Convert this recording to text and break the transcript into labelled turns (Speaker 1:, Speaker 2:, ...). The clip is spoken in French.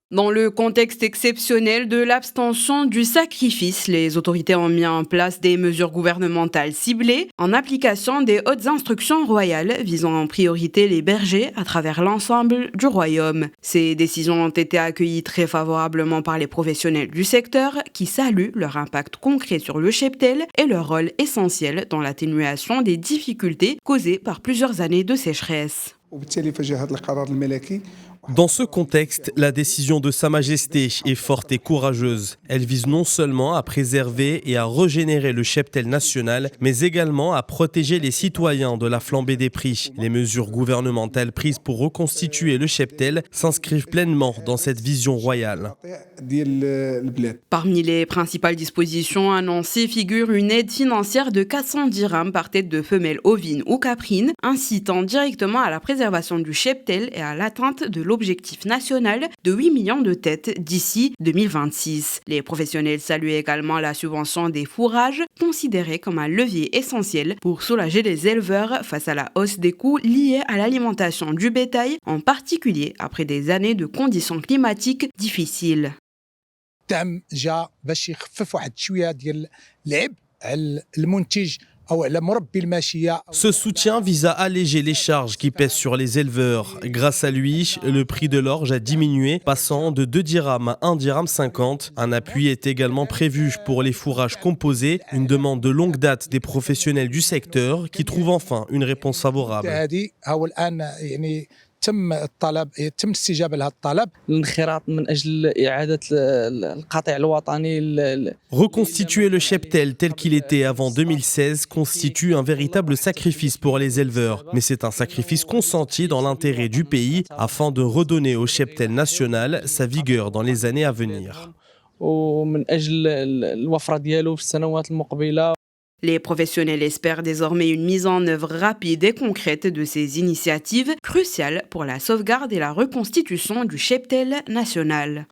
Speaker 1: Dans le contexte exceptionnel de l'abstention du sacrifice, les autorités ont mis en place des mesures gouvernementales ciblées en application des hautes instructions royales visant en priorité les bergers à travers l'ensemble du royaume. Ces décisions ont été accueillies très favorablement par les professionnels du secteur qui saluent leur impact concret sur le cheptel et leur rôle essentiel dans l'atténuation des difficultés causées par plusieurs années de sécheresse.
Speaker 2: Dans ce contexte, la décision de Sa Majesté est forte et courageuse. Elle vise non seulement à préserver et à régénérer le cheptel national, mais également à protéger les citoyens de la flambée des prix. Les mesures gouvernementales prises pour reconstituer le cheptel s'inscrivent pleinement dans cette vision royale.
Speaker 1: Parmi les principales dispositions annoncées figure une aide financière de 410 dirhams par tête de femelle ovine ou caprine, incitant directement à la préservation du cheptel et à l'atteinte de l'objectif national de 8 millions de têtes d'ici 2026. Les professionnels saluent également la subvention des fourrages, considérée comme un levier essentiel pour soulager les éleveurs face à la hausse des coûts liés à l'alimentation du bétail, en particulier après des années de conditions climatiques difficiles.
Speaker 3: الدعم جاء باش يخفف واحد شويه ديال العبء على المنتج او على مربي الماشيه.
Speaker 2: Ce soutien vise à alléger les charges qui pèsent sur les éleveurs. Grâce à lui, le prix de l'orge a diminué, passant de 2 dirhams à 1 dirham 50. Un appui est également prévu pour les fourrages composés, une demande de longue date des professionnels du secteur qui trouve enfin une réponse favorable.
Speaker 3: هذه هو الان يعني تم الاستجابه لهذا الطلب.
Speaker 4: الانخراط من اجل اعاده القطيع الوطني.
Speaker 2: Reconstituer le cheptel tel qu'il était avant 2016 constitue un véritable sacrifice pour les éleveurs. Mais c'est un sacrifice consenti dans l'intérêt du pays afin de redonner au cheptel national sa vigueur dans les années à venir.
Speaker 4: ومن اجل الوفره ديالو في السنوات المقبله.
Speaker 1: Les professionnels espèrent désormais une mise en œuvre rapide et concrète de ces initiatives cruciales pour la sauvegarde et la reconstitution du cheptel national.